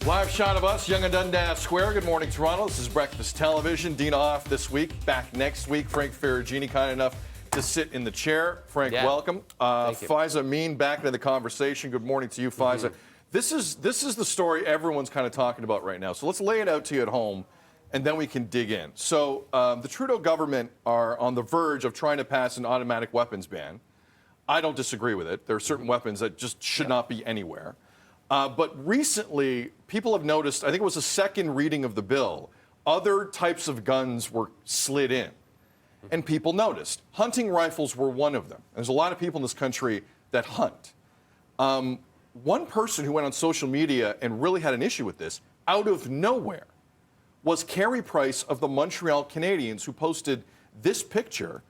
Live shot of us, Yonge and Dundas Square. Good morning, Toronto. This is Breakfast Television. Dina off this week, back next week. Frank Ferragini kind enough to sit in the chair. Frank, welcome. Faiza Amin back into the conversation. Good morning to you, Faiza. This is the story everyone's kind of talking about right now. So let's lay it out to you at home, and then we can dig in. So the Trudeau government are on the verge of trying to pass an automatic weapons ban. I don't disagree with it. There are certain weapons that just should not be anywhere. But recently, people have noticed, I think it was the second reading of the bill, other types of guns were slid in. And people noticed. Hunting rifles were one of them. There's a lot of people in this country that hunt. One person who went on social media and really had an issue with this, out of nowhere, was Carey Price of the Montreal Canadiens, who posted this picture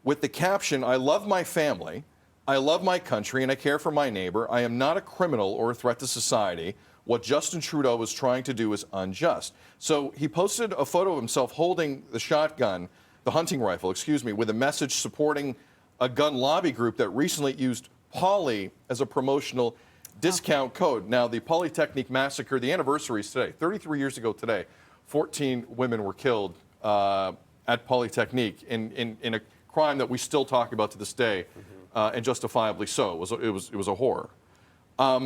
with the caption, "I love my family. I love my country and I care for my neighbor. I am not a criminal or a threat to society. What Justin Trudeau is trying to do is unjust." So he posted a photo of himself holding the shotgun, the hunting rifle, with a message supporting a gun lobby group that recently used Poly as a promotional discount code. Now, the Polytechnique Massacre, the anniversary is today. 33 years ago today, 14 women were killed at Polytechnique in a crime that we still talk about to this day. And justifiably so. It was a horror.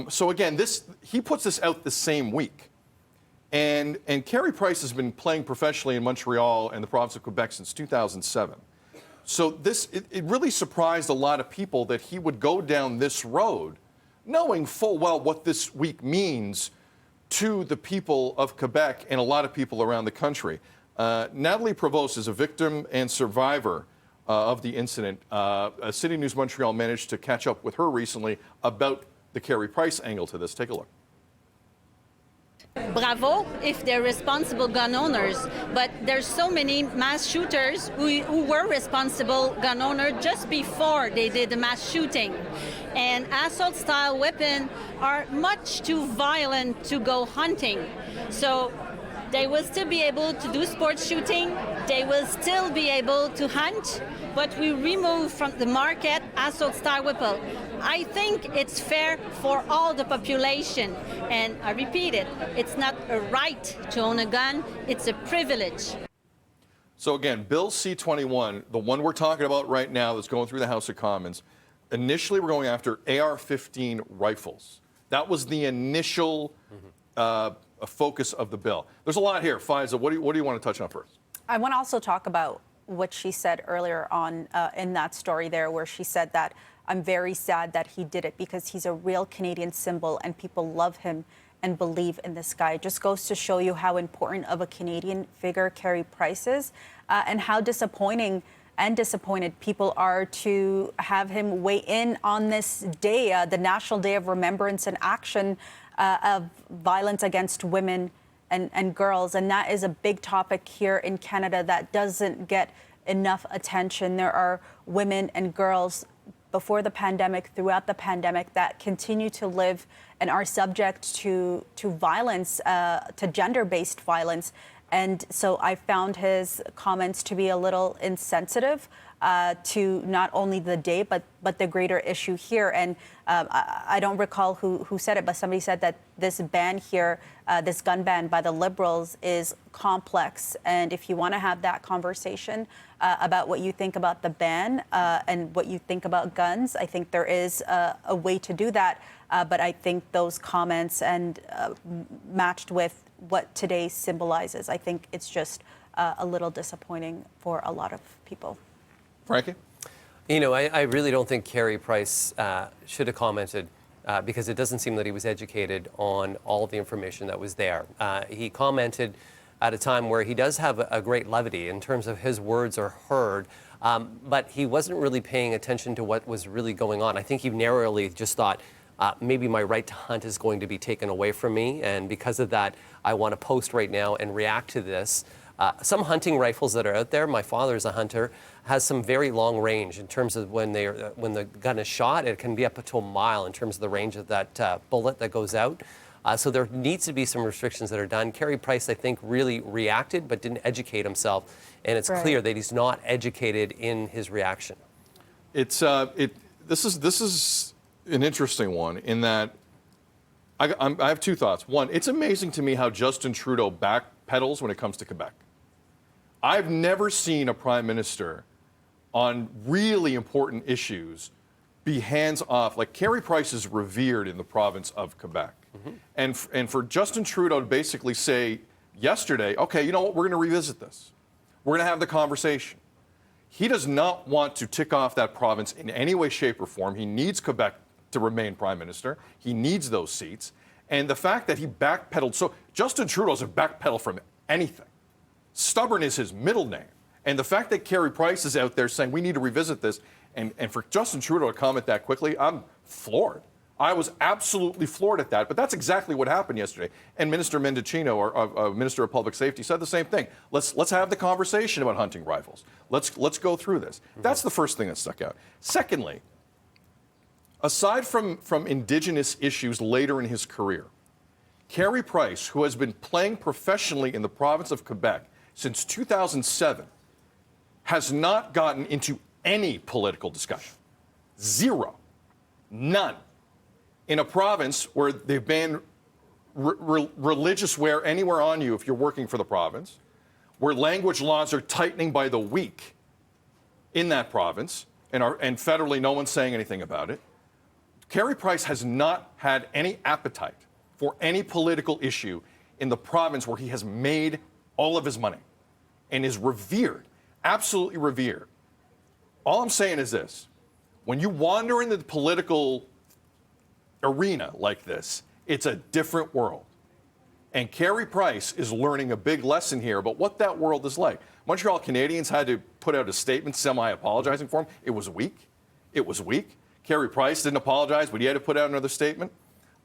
So again, he puts this out the same week, and Carey Price has been playing professionally in Montreal and the province of Quebec since 2007. So it really surprised a lot of people that he would go down this road, knowing full well what this week means to the people of Quebec and a lot of people around the country. Natalie Provost is a victim and survivor of the incident. City News Montreal managed to catch up with her recently about the Carey Price angle to this. Take a look. Bravo if they're responsible gun owners, but there's so many mass shooters who were responsible gun owners just before they did the mass shooting. And assault-style weapons are much too violent to go hunting. So they will still be able to do sports shooting, they will still be able to hunt, but we remove from the market assault-style weapon. I think it's fair for all the population, and I repeat it, it's not a right to own a gun, it's a privilege. So again, Bill C-21, the one we're talking about right now that's going through the House of Commons, initially we're going after AR-15 rifles. That was the initial a focus of the bill. There's a lot here. Faiza, what do you want to touch on first? I want to also talk about what she said earlier on in that story there, where she said that I'm very sad that he did it because he's a real Canadian symbol and people love him and believe in this guy. It just goes to show you how important of a Canadian figure Carey Price is and how disappointing and disappointed people are to have him weigh in on this day, the National Day of Remembrance and Action of violence against women and girls. And that is a big topic here in Canada that doesn't get enough attention. There are women and girls before the pandemic, throughout the pandemic, that continue to live and are subject to violence, to gender-based violence. And so I found his comments to be a little insensitive to not only the day, but the greater issue here. And I don't recall who said it, but somebody said that this ban here, this gun ban by the Liberals, is complex. And if you want to have that conversation about what you think about the ban and what you think about guns, I think there is a way to do that. But I think those comments and matched with what today symbolizes, I think it's just a little disappointing for a lot of people. Frankie? You know, I really don't think Carey Price should have commented because it doesn't seem that he was educated on all of the information that was there. He commented at a time where he does have a great levity in terms of his words are heard, but he wasn't really paying attention to what was really going on. I think he narrowly just thought, maybe my right to hunt is going to be taken away from me, and because of that, I want to post right now and react to this. Some hunting rifles that are out there, my father's a hunter, has some very long range in terms of when the gun is shot. It can be up to a mile in terms of the range of that bullet that goes out. So there needs to be some restrictions that are done. Carey Price, I think, really reacted but didn't educate himself, and it's clear that he's not educated in his reaction. This is an interesting one in that I have two thoughts. One, it's amazing to me how Justin Trudeau backpedals when it comes to Quebec. I've never seen a prime minister on really important issues be hands-off. Like, Carey Price is revered in the province of Quebec. And for Justin Trudeau to basically say yesterday, okay, you know what, we're going to revisit this. We're going to have the conversation. He does not want to tick off that province in any way, shape, or form. He needs Quebec to remain prime minister. He needs those seats. And the fact that he backpedaled, so Justin Trudeau doesn't backpedal from anything. Stubborn is his middle name. And the fact that Carey Price is out there saying we need to revisit this, and for Justin Trudeau to comment that quickly, I'm floored. I was absolutely floored at that. But that's exactly what happened yesterday. And Minister Mendicino, or Minister of Public Safety, said the same thing. Let's have the conversation about hunting rifles. Let's go through this. That's the first thing that stuck out. Secondly, aside from Indigenous issues later in his career, Carey Price, who has been playing professionally in the province of Quebec since 2007, has not gotten into any political discussion. Zero. None. In a province where they've banned religious wear anywhere on you if you're working for the province, where language laws are tightening by the week in that province, and federally no one's saying anything about it, Carey Price has not had any appetite for any political issue in the province where he has made all of his money and is revered, absolutely revered. All I'm saying is this. When you wander into the political arena like this, it's a different world. And Carey Price is learning a big lesson here about what that world is like. Montreal Canadiens had to put out a statement semi-apologizing for him. It was weak. It was weak. Carey Price didn't apologize, but he had to put out another statement.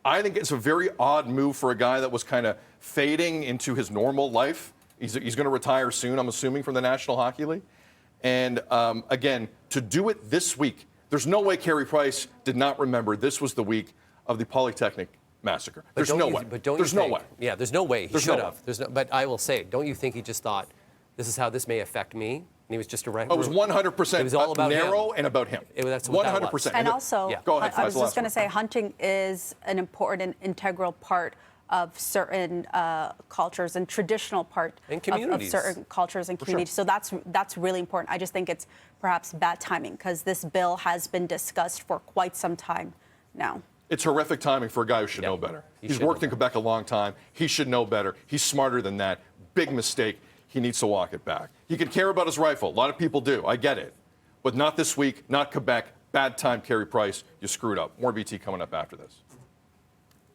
I think it's a very odd move for a guy that was kind of fading into his normal life. He's going to retire soon, I'm assuming, from the National Hockey League. And again, to do it this week, there's no way Carey Price did not remember this was the week of the Polytechnique Massacre. There's no way. There's no way. Yeah, there's no way. He should have. No but I will say, don't you think he just thought, this is how this may affect me? And he was just a right. It was 100% it was all about narrow him. and about him. That's what 100%. That was. And also, Go ahead, I was just going to say, hunting is an important, integral part of certain cultures and traditional part of certain cultures and communities. Sure. So that's really important. I just think it's perhaps bad timing because this bill has been discussed for quite some time now. It's horrific timing for a guy who should know better. He's worked in Quebec a long time. He should know better. He's smarter than that. Big mistake. He needs to walk it back. He can care about his rifle. A lot of people do. I get it. But not this week, not Quebec. Bad time, Carey Price. You screwed up. More BT coming up after this.